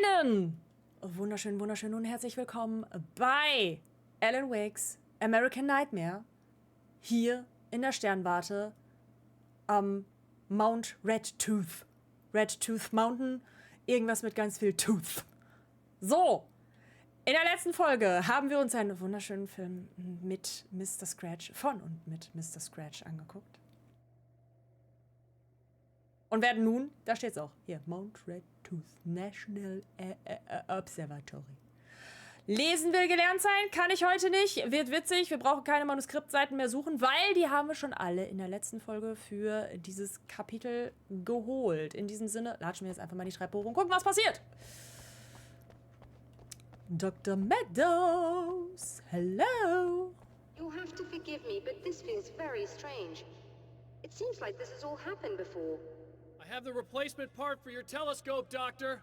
Einen wunderschönen und herzlich willkommen bei Alan Wakes American Nightmare hier in der Sternwarte am Mount Red Tooth. Red Tooth Mountain, irgendwas mit ganz viel Tooth. So, in der letzten Folge haben wir uns einen wunderschönen Film mit Mr. Scratch, von und mit Mr. Scratch angeguckt. Und werden nun, da steht's auch, hier, Mount Red Tooth National Observatory. Lesen will gelernt sein, kann ich heute nicht, wird witzig, wir brauchen keine Manuskriptseiten mehr suchen, weil die haben wir schon alle in der letzten Folge für dieses Kapitel geholt. In diesem Sinne, latschen wir jetzt einfach mal die Schreibbohre und gucken, was passiert. Dr. Meadows, hello. You'll have to forgive me, but this feels very strange. It seems like this has all happened before. I have the replacement part for your telescope, Doctor.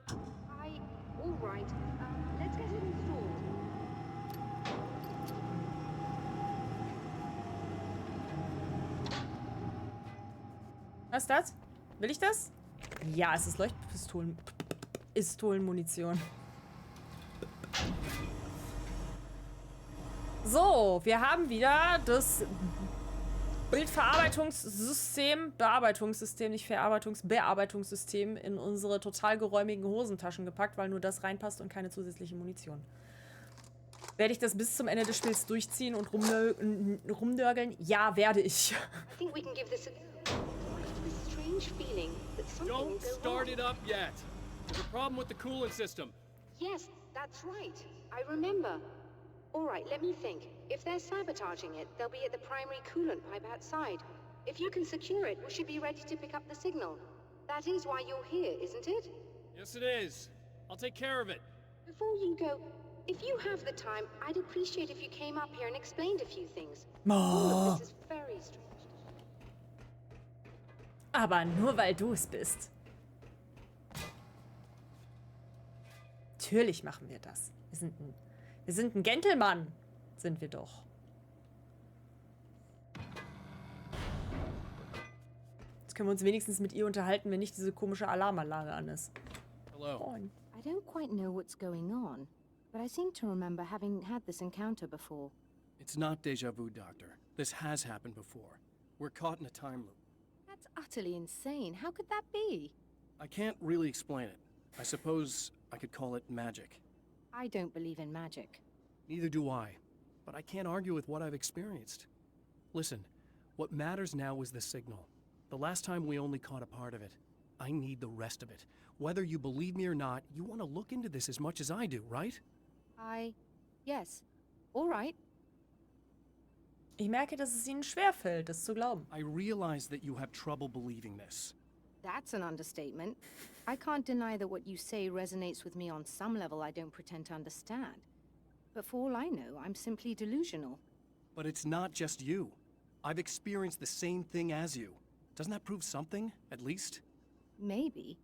All right. Let's get it installed. Was ist das? Will ich das? Ja, es ist Leuchtpistolenmunition. So, wir haben wieder das Bearbeitungssystem, nicht Bearbeitungssystem in unsere total geräumigen Hosentaschen gepackt, weil nur das reinpasst und keine zusätzliche Munition. Werde ich das bis zum Ende des Spiels durchziehen und rumnörgeln? Ja, werde ich. I think we can give this a go. I have this strange feeling that something will Don't go start wrong. it up yet. There's a problem with the coolant system. Yes, that's right. I remember. All right, let me think. If they're sabotaging it, they'll be at the primary coolant pipe outside. If you can secure it, we should be ready to pick up the signal. That is why you're here, isn't it? Yes, it is. I'll take care of it. Before you go, if you have the time, I'd appreciate if you came up here and explained a few things. Oh. All of this is very strange. Aber nur weil du es bist. Natürlich machen wir das. Wir sind ein Gentleman, sind wir doch. Jetzt können wir uns wenigstens mit ihr unterhalten, wenn nicht diese komische Alarmanlage an ist. Hello. Moin. I don't quite know what's going on, but I seem to remember having had this encounter before. It's not déjà vu, Doctor. This has happened before. We're caught in a time loop. That's utterly insane. How could that be? I can't really explain it. I suppose I could call it magic. I don't believe in magic. Neither do I. But I can't argue with what I've experienced. Listen, what matters now is the signal. The last time we only caught a part of it. I need the rest of it. Whether you believe me or not, you want to look into this as much as I do, right? Yes. All right. Ich merke, dass es ihnen schwerfällt, das zu glauben. I realize that you have trouble believing this. That's an understatement. I can't deny that what you say resonates with me on some level I don't pretend to understand. But for all I know, I'm simply delusional. But it's not just you. I've experienced the same thing as you. Doesn't that prove something, at least? Maybe.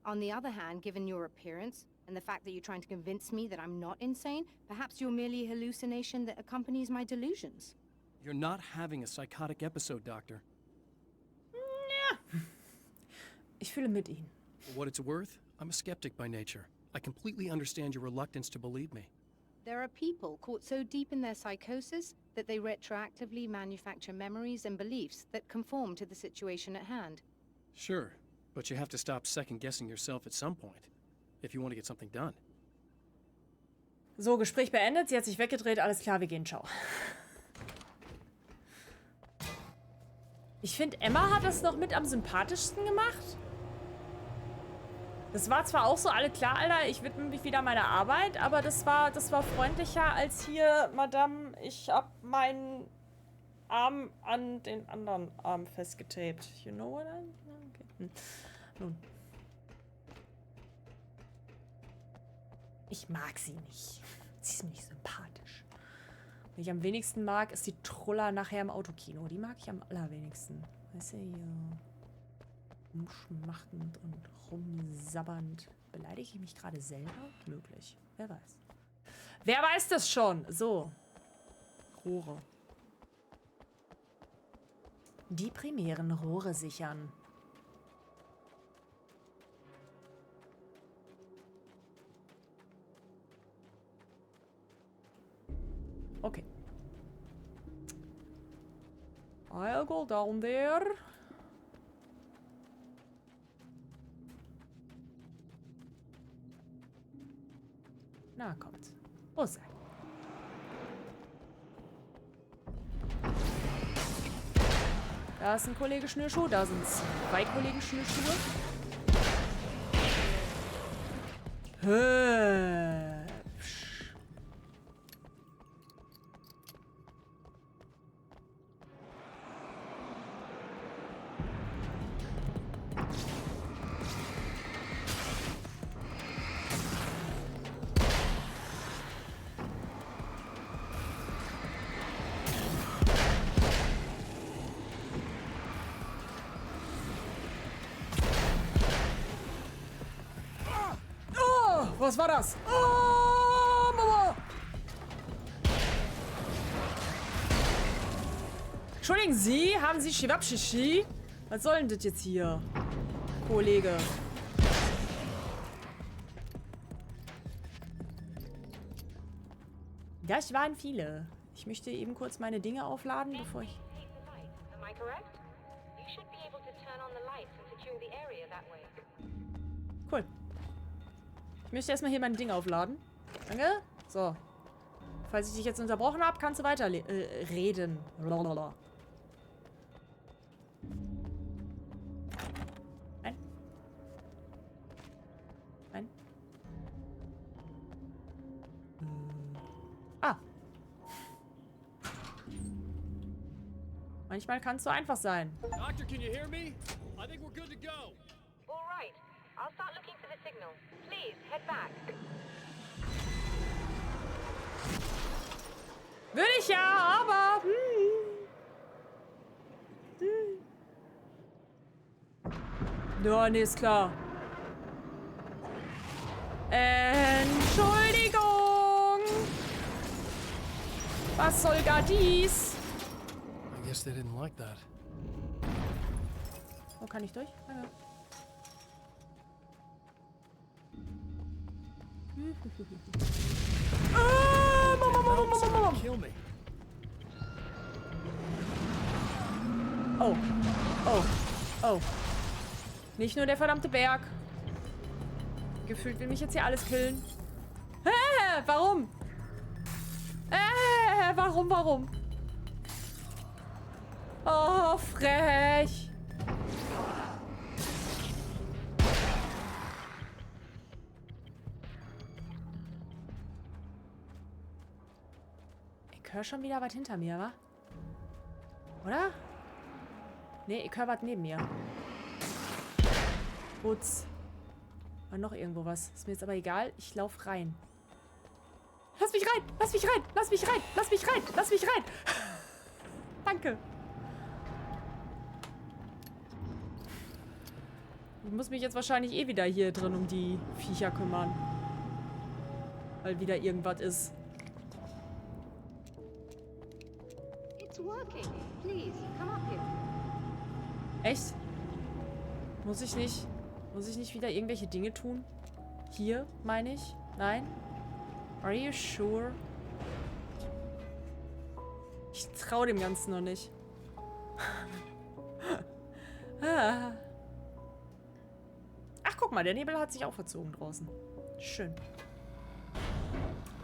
On the other hand, given your appearance, and the fact that you're trying to convince me that I'm not insane, perhaps you're merely a hallucination that accompanies my delusions. You're not having a psychotic episode, Doctor. Ja. Ich fühle mit ihnen. For what it's worth, I'm a skeptic by nature. I completely understand your reluctance to believe me. There are people caught so deep in their psychosis that they retroactively manufacture memories and beliefs that conform to the situation at hand. Sure, but you have to stop second-guessing yourself at some point, if you want to get something done. So, Gespräch beendet. Sie hat sich weggedreht. Alles klar, wir gehen. Ciao. Ich finde, Emma hat das noch mit am sympathischsten gemacht. Das war zwar auch so, alle klar, Alter, ich widme mich wieder meiner Arbeit, aber das war freundlicher als hier, Madame, ich hab meinen Arm an den anderen Arm festgetaped. You know what I mean? Okay. Nun. Ich mag sie nicht. Sie ist mir nicht sympathisch. Was ich am wenigsten mag, ist die Truller nachher im Autokino. Die mag ich am allerwenigsten. Weißt du, hier rumschmachtend und rumsabbernd. Beleidige ich mich gerade selber? Möglich. Wer weiß. Wer weiß das schon? So. Rohre. Die primären Rohre sichern. Okay. I'll go down there. Na, kommt. Wo ist er? Da ist ein Kollege Schnürschuh, da sind 2 Kollegen Schnürschuhe. Hübsch. Was war das? Oh, Mama! Entschuldigen Sie, haben Sie Shivapshishi? Was soll denn das jetzt hier, Kollege? Das waren viele. Ich möchte eben kurz meine Dinge aufladen, bevor ich... Cool. Ich möchte erstmal hier mein Ding aufladen. Danke. So. Falls ich dich jetzt unterbrochen habe, kannst du weiter reden. Blablabla. Nein. Nein. Ah. Manchmal kann es so einfach sein. Doctor, can you hear me? I think we're good to go. All right. I'll start looking for the signal. Please, head back. Würde ich ja, aber... Ja, nee, ist klar. Entschuldigung. Was soll gar dies? I guess they didn't like that. Wo kann ich durch? Danke. Kill me. Oh. Oh. Oh. Nicht nur der verdammte Berg. Gefühlt will mich jetzt hier alles killen. Warum? Warum? Oh, frech. Ich höre schon wieder was hinter mir, wa? Oder? Nee, ich höre was neben mir. Putz. War noch irgendwo was. Ist mir jetzt aber egal. Ich laufe rein. Lass mich rein! Lass mich rein! Lass mich rein! Lass mich rein! Lass mich rein! Danke. Ich muss mich jetzt wahrscheinlich eh wieder hier drin um die Viecher kümmern. Weil wieder irgendwas ist. It's working. Please, come up here. Echt? Muss ich nicht wieder irgendwelche Dinge tun? Hier, meine ich? Nein? Are you sure? Ich traue dem Ganzen noch nicht. Ach, guck mal, der Nebel hat sich auch verzogen draußen. Schön.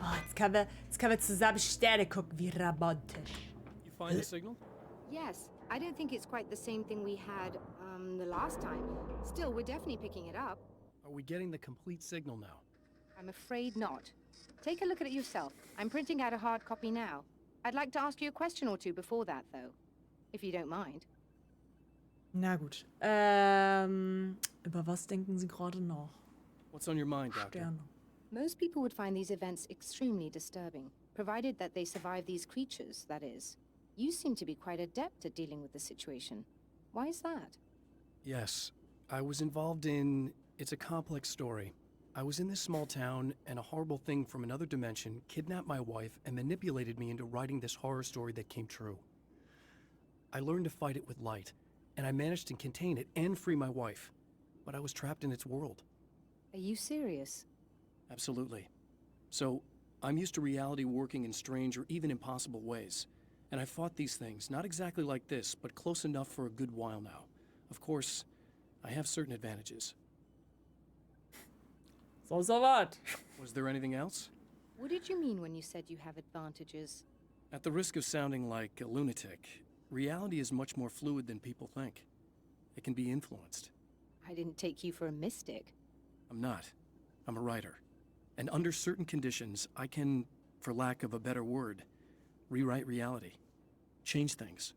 Oh, jetzt können wir zusammen Sterne gucken, wie romantisch. You find the signal? Yes, I don't think it's quite the same thing we had, the last time. Still, we're definitely picking it up. Are we getting the complete signal now? I'm afraid not. Take a look at it yourself. I'm printing out a hard copy now. I'd like to ask you a question or two before that, though. If you don't mind. Na gut. Über was denken Sie gerade noch? What's on your mind, Doctor? Sterne. Most people would find these events extremely disturbing, provided that they survive these creatures, that is. You seem to be quite adept at dealing with the situation. Why is that? Yes, I was involved in... It's a complex story. I was in this small town, and a horrible thing from another dimension kidnapped my wife and manipulated me into writing this horror story that came true. I learned to fight it with light, and I managed to contain it and free my wife. But I was trapped in its world. Are you serious? Absolutely. So, I'm used to reality working in strange or even impossible ways. And I've fought these things, not exactly like this, but close enough for a good while now. Of course, I have certain advantages. So what? Was there anything else? What did you mean when you said you have advantages? At the risk of sounding like a lunatic, reality is much more fluid than people think. It can be influenced. I didn't take you for a mystic. I'm not. I'm a writer. And under certain conditions, I can, for lack of a better word, rewrite reality. Change things.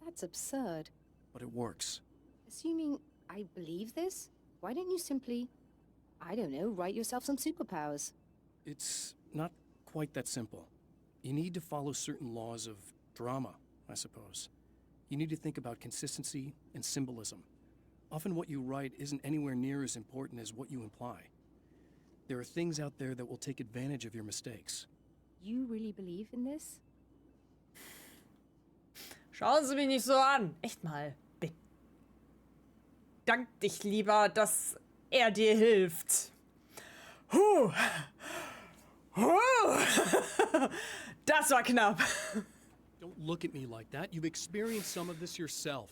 That's absurd. But it works. Assuming I believe this, why don't you simply, I don't know, write yourself some superpowers? It's not quite that simple. You need to follow certain laws of drama, I suppose. You need to think about consistency and symbolism. Often what you write isn't anywhere near as important as what you imply. There are things out there that will take advantage of your mistakes. You really believe in this? Schauen Sie mich nicht so an. Echt mal. Bedank dich lieber, dass er dir hilft. Huh. Huh. Das war knapp. Don't look at me like that. You've experienced some of this yourself.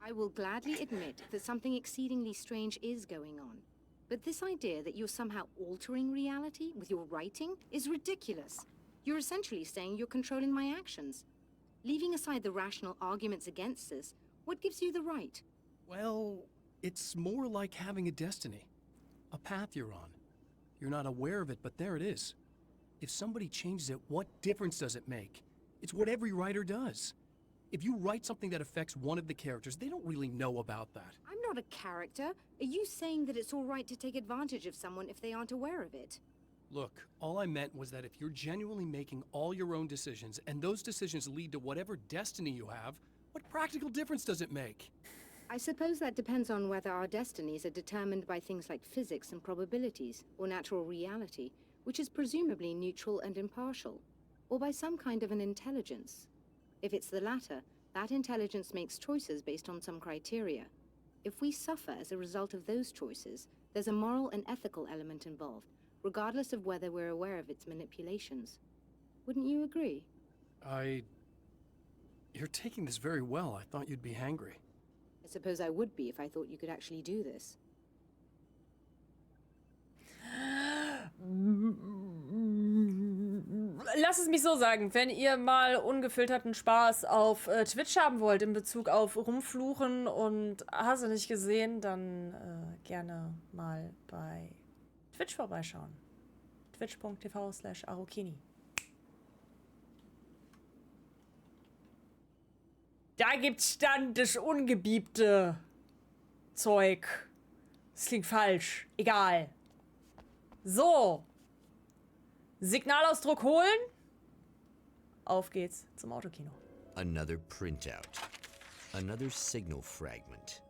I will gladly admit that something exceedingly strange is going on. But this idea that you're somehow altering reality with your writing is ridiculous. You're essentially saying you're controlling my actions. Leaving aside the rational arguments against this, what gives you the right? Well, it's more like having a destiny. A path you're on. You're not aware of it, but there it is. If somebody changes it, what difference does it make? It's what every writer does. If you write something that affects one of the characters, they don't really know about that. I'm not a character. Are you saying that it's all right to take advantage of someone if they aren't aware of it? Look, all I meant was that if you're genuinely making all your own decisions, and those decisions lead to whatever destiny you have, what practical difference does it make? I suppose that depends on whether our destinies are determined by things like physics and probabilities, or natural reality, which is presumably neutral and impartial, or by some kind of an intelligence. If it's the latter, that intelligence makes choices based on some criteria. If we suffer as a result of those choices, there's a moral and ethical element involved, regardless of whether we're aware of its manipulations. Wouldn't you agree? You're taking this very well. I thought you'd be hangry. I suppose I would be if I thought you could actually do this. Lass es mich so sagen, wenn ihr mal ungefilterten Spaß auf Twitch haben wollt in Bezug auf Rumfluchen und hast du nicht gesehen, dann gerne mal bei Twitch vorbeischauen. twitch.tv/arokini. Da gibt's dann das ungebiebte Zeug. Das klingt falsch. Egal. So. Signalausdruck holen. Auf geht's zum Autokino. Another printout. Another signal fragment.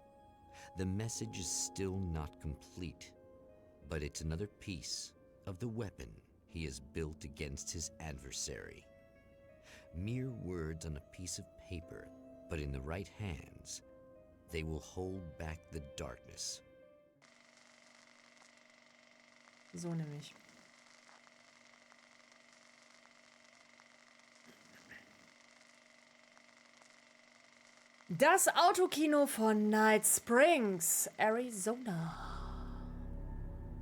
The message is still not complete, but it's another piece of the weapon he has built against his adversary. Mere words on a piece of paper, but in the right hands, they will hold back the darkness. So nämlich. Das Autokino von Night Springs, Arizona.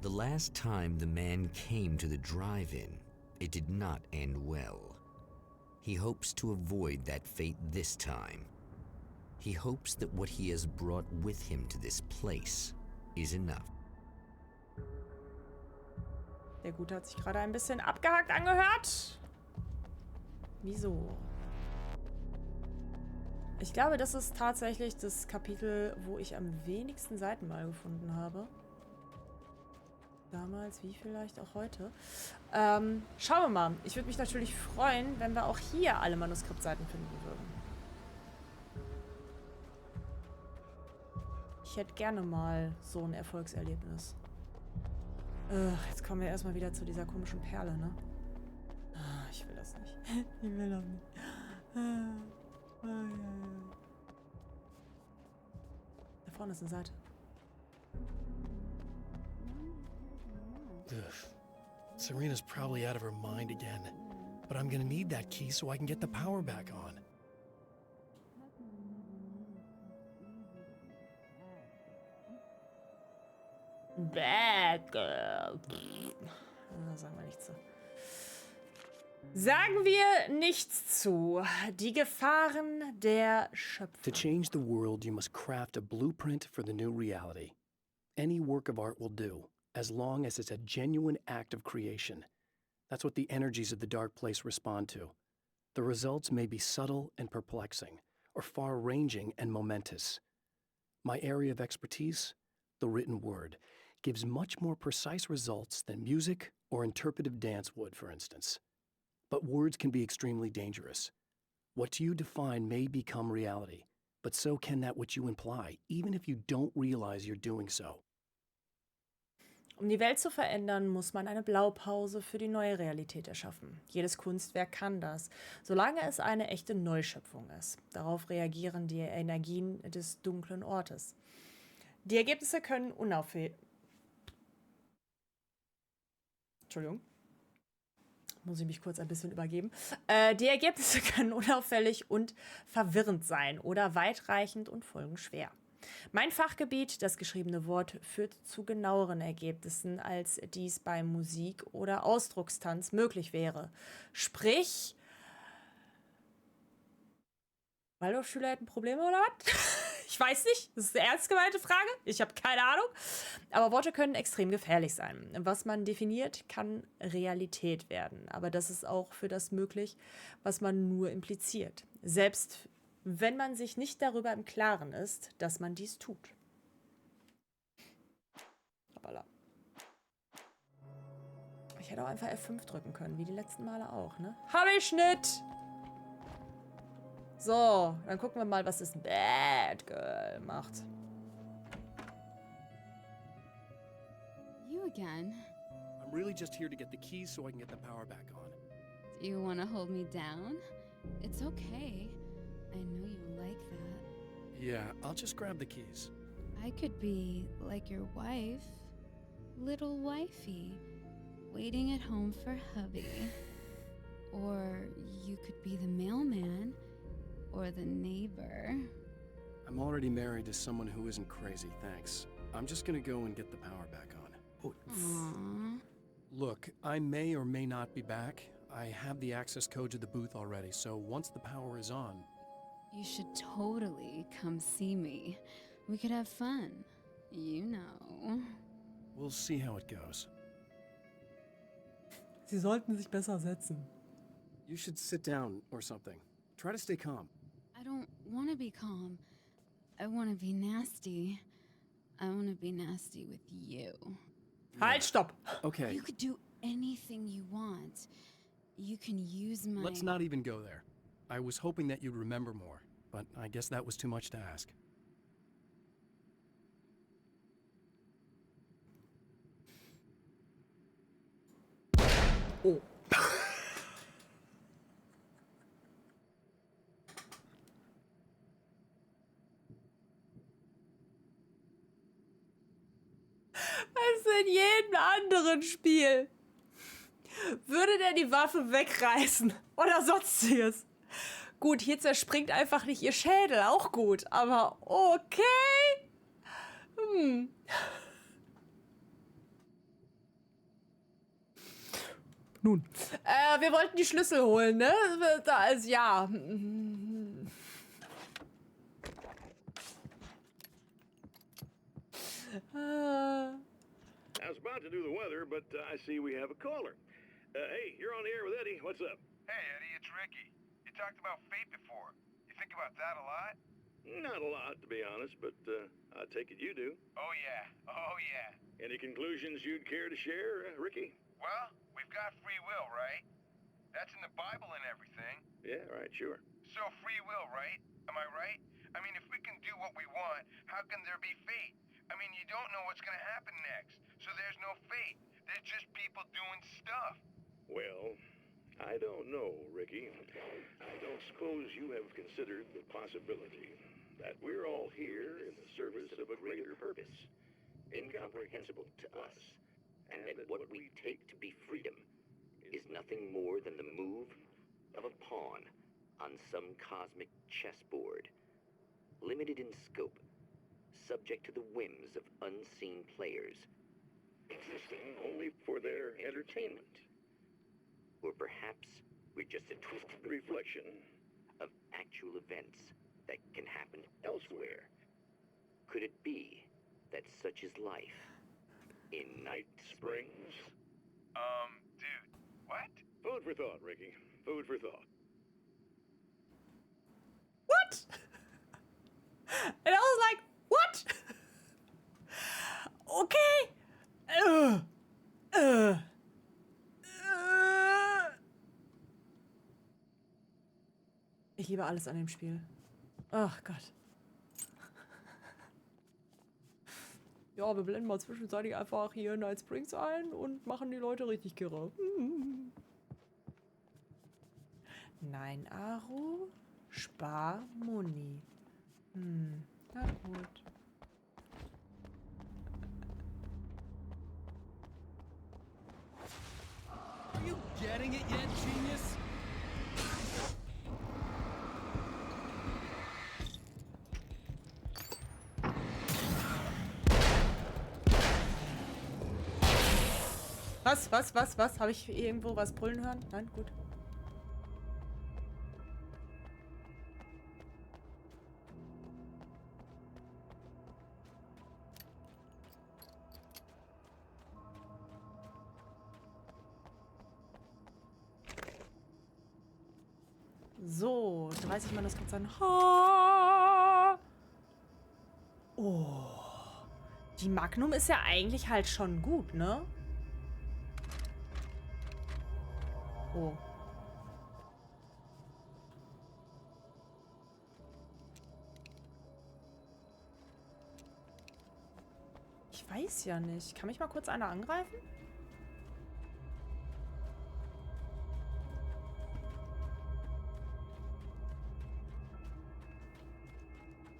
The last time the man came to the drive-in, it did not end well. He hopes to avoid that fate this time. He hopes that what he has brought with him to this place is enough. Der Gute hat sich gerade ein bisschen abgehackt angehört. Wieso? Ich glaube, das ist tatsächlich das Kapitel, wo ich am wenigsten Seiten mal gefunden habe. Damals, wie vielleicht auch heute. Schauen wir mal. Ich würde mich natürlich freuen, wenn wir auch hier alle Manuskriptseiten finden würden. Ich hätte gerne mal so ein Erfolgserlebnis. Jetzt kommen wir erstmal wieder zu dieser komischen Perle, ne? Ich will das nicht. Ich will das nicht. Da vorne ist eine Seite. Serena's probably out of her mind again. But I'm gonna need that key so I can get the power back on. Bad girl. Sagen wir nichts zu. Sagen wir nichts zu. Die Gefahren der Schöpfung. To change the world, you must craft a blueprint for the new reality. Any work of art will do, as long as it's a genuine act of creation. That's what the energies of the dark place respond to. The results may be subtle and perplexing, or far-ranging and momentous. My area of expertise, the written word, gives much more precise results than music or interpretive dance would, for instance. But words can be extremely dangerous. What you define may become reality, but so can that which you imply, even if you don't realize you're doing so. Um die Welt zu verändern, muss man eine Blaupause für die neue Realität erschaffen. Jedes Kunstwerk kann das, solange es eine echte Neuschöpfung ist. Darauf reagieren die Energien des dunklen Ortes. Die Ergebnisse können Entschuldigung. Muss ich mich kurz ein bisschen übergeben. Die Ergebnisse können unauffällig und verwirrend sein oder weitreichend und folgenschwer. Mein Fachgebiet, das geschriebene Wort, führt zu genaueren Ergebnissen, als dies bei Musik oder Ausdruckstanz möglich wäre. Sprich, Waldorfschüler hätten Probleme oder was? Ich weiß nicht, das ist eine ernst gemeinte Frage. Ich habe keine Ahnung. Aber Worte können extrem gefährlich sein. Was man definiert, kann Realität werden. Aber das ist auch für das möglich, was man nur impliziert. Selbst wenn man sich nicht darüber im Klaren ist, dass man dies tut. Hoppala. Ich hätte auch einfach F5 drücken können, wie die letzten Male auch, ne? Hab ich nicht! So, dann gucken wir mal, was das Bad Girl macht. You again? I'm really just here to get the keys so I can get the power back on. Do you want to hold me down? It's okay. I know you like that. Yeah, I'll just grab the keys. I could be like your wife, little wifey, waiting at home for hubby. Or you could be the mailman, or the neighbor. I'm already married to someone who isn't crazy, thanks. I'm just gonna go and get the power back on. Oh. Aww. Look, I may or may not be back. I have the access code to the booth already, so once the power is on... You should totally come see me. We could have fun. You know. We'll see how it goes. Sie sollten sich besser setzen. You should sit down or something. Try to stay calm. I don't want to be calm. I want to be nasty. I want to be nasty with you. Halt, stopp! Okay, You could do anything you want. You can use my... let's not even go there. I was hoping that you'd remember more, but I guess that was too much to ask. Oh. Als in jedem anderen Spiel. Würde der die Waffe wegreißen oder sonstiges. Gut, hier zerspringt einfach nicht ihr Schädel, auch gut, aber okay. Nun. Wir wollten die Schlüssel holen, ne? Da ist ja. I was about to do the weather, but I see we have a caller. Hey, you're on the air with Eddie. What's up? Hey, Eddie, it's Ricky. You talked about fate before. You think about that a lot? Not a lot, to be honest, but I take it you do. Oh, yeah. Oh, yeah. Any conclusions you'd care to share, Ricky? Well, we've got free will, right? That's in the Bible and everything. Yeah, right, sure. So free will, right? Am I right? I mean, if we can do what we want, how can there be fate? I mean, you don't know what's going to happen next, so there's no fate. There's just people doing stuff. Well, I don't know, Ricky. I don't suppose you have considered the possibility that we're all here in the service of a greater purpose, incomprehensible to us, and that what we take to be freedom on some cosmic chessboard, limited in scope, subject to the whims of unseen players, Existing only for their entertainment. or perhaps we're just a twisted Reflection of actual events that can happen elsewhere. Could it be that such is life in Night Springs. Dude, what? Food for thought, Ricky. Food for thought. What? And I was like, what? Okay. Ich liebe alles an dem Spiel. Ach Gott. Ja, wir blenden mal zwischenzeitlich einfach hier Night Springs ein und machen die Leute richtig kirre. Nein, Aro. Spar Muni. Na gut. Are you getting it yet, genius? Was? Habe ich irgendwo was brüllen hören? Nein, gut. So, 30 Manuskript an. Ha! Oh. Die Magnum ist ja eigentlich halt schon gut, ne? Oh. Ich weiß ja nicht. Kann mich mal kurz einer angreifen?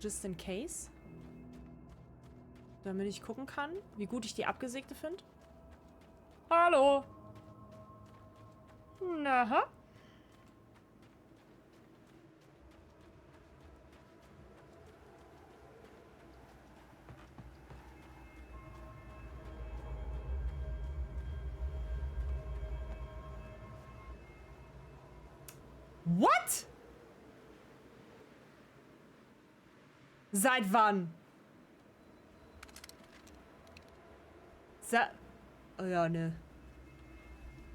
Just in case. Damit ich gucken kann, wie gut ich die Abgesägte finde. Hallo. Na. What? Seit wann? Oh ja, ne.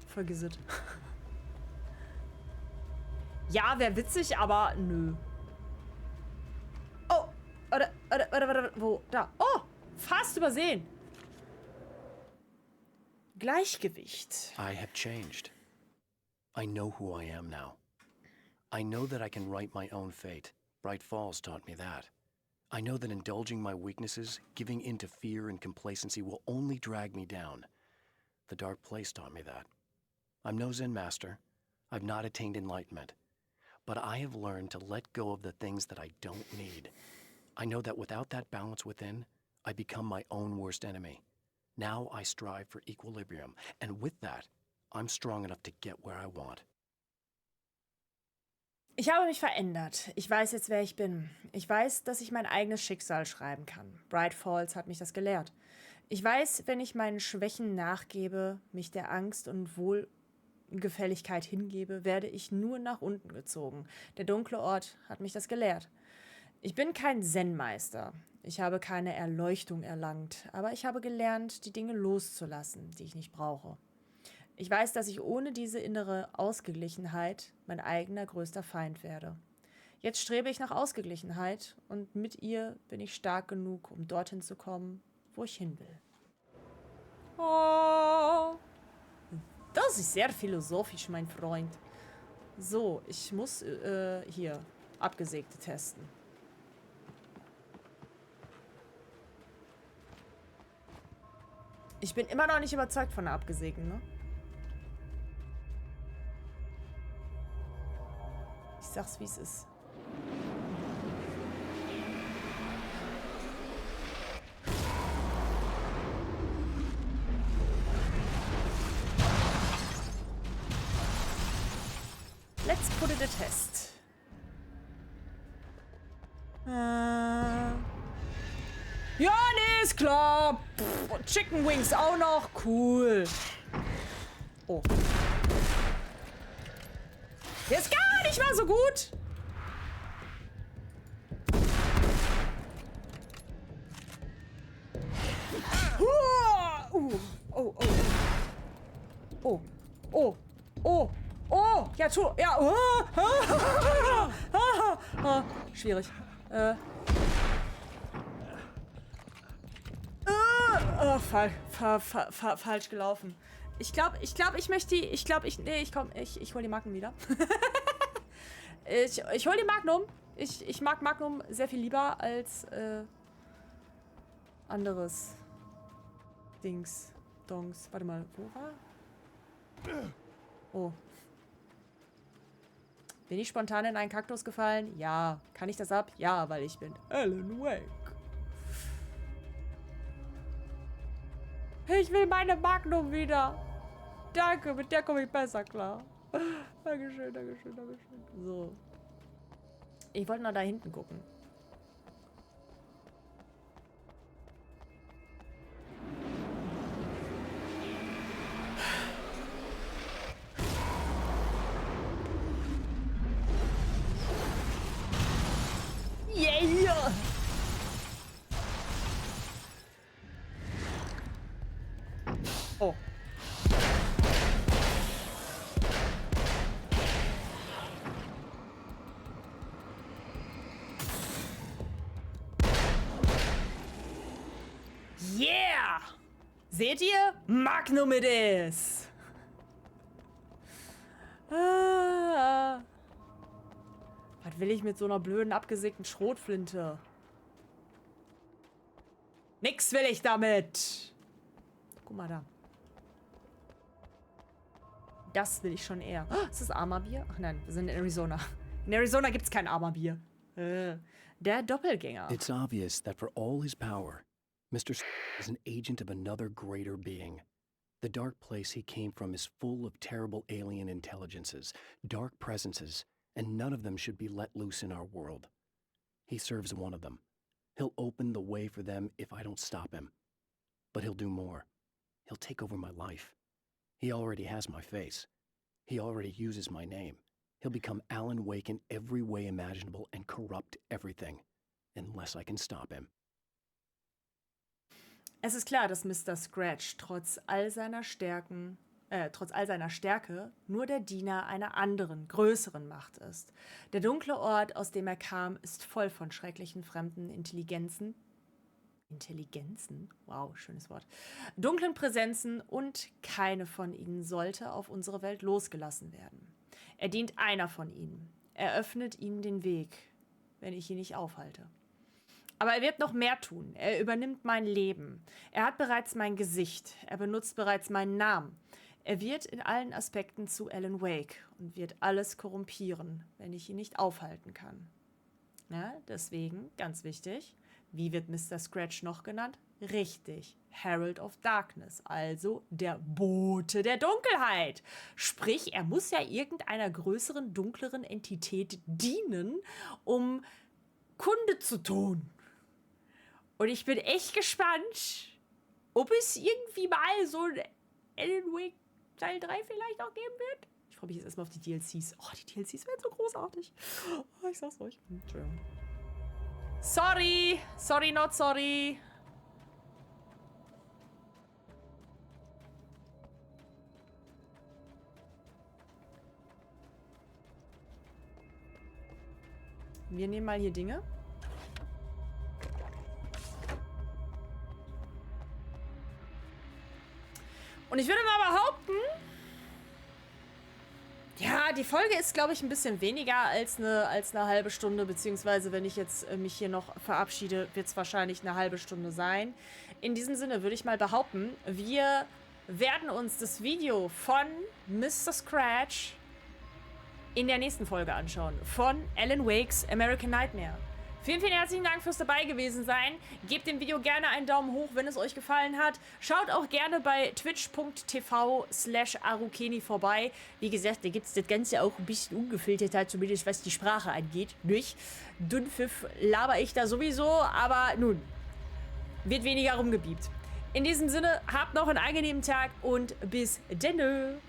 Vergiss es. Ja, wäre witzig, aber nö. Oh, warte, wo? Da. Oh, fast übersehen. Gleichgewicht. I have changed. I know who I am now. I know that I can write my own fate. Bright Falls taught me that. I know that indulging my weaknesses, giving in to fear and complacency will only drag me down. The Dark Place taught me that. I'm no Zen master. I've not attained enlightenment. But I have learned to let go of the things that I don't need. I know that without that balance within, I become my own worst enemy. Now I strive for equilibrium, and with that, I'm strong enough to get where I want. Ich habe mich verändert. Ich weiß jetzt, wer ich bin. Ich weiß, dass ich mein eigenes Schicksal schreiben kann. Bright Falls hat mich das gelehrt. Ich weiß, wenn ich meinen Schwächen nachgebe, mich der Angst und Wohlgefälligkeit hingebe, werde ich nur nach unten gezogen. Der dunkle Ort hat mich das gelehrt. Ich bin kein Zen-Meister. Ich habe keine Erleuchtung erlangt, aber ich habe gelernt, die Dinge loszulassen, die ich nicht brauche. Ich weiß, dass ich ohne diese innere Ausgeglichenheit mein eigener größter Feind werde. Jetzt strebe ich nach Ausgeglichenheit und mit ihr bin ich stark genug, um dorthin zu kommen, wo ich hin will. Oh, das ist sehr philosophisch, mein Freund. So, ich muss hier Abgesägte testen. Ich bin immer noch nicht überzeugt von der Abgesägten, ne? Ich sag's, wie es ist. Let's put it a test. Ja, nee, ist klar. Pff, Chicken Wings auch noch. Cool. Oh. Der ist gar nicht mal so gut. Oh, oh. Oh, oh, oh, oh. Ja, tu. Ja. Schwierig. Falsch gelaufen. Ich glaube, ich möchte die. Nee, ich hol die Magnum wieder. ich hol die Magnum. Ich mag Magnum sehr viel lieber als anderes Dings. Dongs. Warte mal, wo war? Oh. Bin ich spontan in einen Kaktus gefallen? Ja. Kann ich das ab? Ja, weil ich bin Alan Wake. Ich will meine Magnum wieder. Danke, mit der komme ich besser klar. Dankeschön, Dankeschön, Dankeschön. So. Ich wollte noch da hinten gucken. Yeah! Oh. Yeah! Seht ihr? Magnum it is! Ah. Was will ich mit so einer blöden, abgesägten Schrotflinte? Nix will ich damit! Guck mal da. Das will ich schon eher. Oh, ist das Arma-Bier? Ach nein, wir sind in Arizona. In Arizona gibt's kein Arma-Bier. Der Doppelgänger. It's obvious that for all his power, Mr. is an agent of another greater being. The dark place he came from is full of terrible alien intelligences, dark presences, and none of them should be let loose in our world. He serves one of them. He'll open the way for them if I don't stop him. But he'll do more. He'll take over my life. He already has my face. He already uses my name. He'll become Alan Wake in every way imaginable and corrupt everything, unless I can stop him. Es ist klar, dass Mr. Scratch trotz all seiner Stärke nur der Diener einer anderen, größeren Macht ist. Der dunkle Ort, aus dem er kam, ist voll von schrecklichen fremden Intelligenzen? Wow, schönes Wort. Dunklen Präsenzen und keine von ihnen sollte auf unsere Welt losgelassen werden. Er dient einer von ihnen. Er öffnet ihm den Weg, wenn ich ihn nicht aufhalte. Aber er wird noch mehr tun. Er übernimmt mein Leben. Er hat bereits mein Gesicht. Er benutzt bereits meinen Namen. Er wird in allen Aspekten zu Alan Wake und wird alles korrumpieren, wenn ich ihn nicht aufhalten kann. Ja, deswegen, ganz wichtig, wie wird Mr. Scratch noch genannt? Richtig, Herold of Darkness, also der Bote der Dunkelheit. Sprich, er muss ja irgendeiner größeren, dunkleren Entität dienen, um Kunde zu tun. Und ich bin echt gespannt, ob es irgendwie mal so ein Alan Wake Teil 3 vielleicht auch geben wird. Ich freue mich jetzt erstmal auf die DLCs. Oh, die DLCs werden so großartig. Oh, ich sag's euch. Entschuldigung. Sorry. Sorry, not sorry. Wir nehmen mal hier Dinge. Und ich würde mal behaupten, ja, die Folge ist, glaube ich, ein bisschen weniger als eine halbe Stunde, beziehungsweise wenn ich jetzt mich hier noch verabschiede, wird es wahrscheinlich eine halbe Stunde sein. In diesem Sinne würde ich mal behaupten, wir werden uns das Video von Mr. Scratch in der nächsten Folge anschauen. Von Alan Wakes American Nightmare. Vielen, vielen herzlichen Dank fürs dabei gewesen sein. Gebt dem Video gerne einen Daumen hoch, wenn es euch gefallen hat. Schaut auch gerne bei twitch.tv/arukeni vorbei. Wie gesagt, da gibt es das Ganze auch ein bisschen ungefilterter, zumindest was die Sprache angeht. Nicht? Dünnpfiff laber ich da sowieso, aber nun, wird weniger rumgebiebt. In diesem Sinne, habt noch einen angenehmen Tag und bis denne.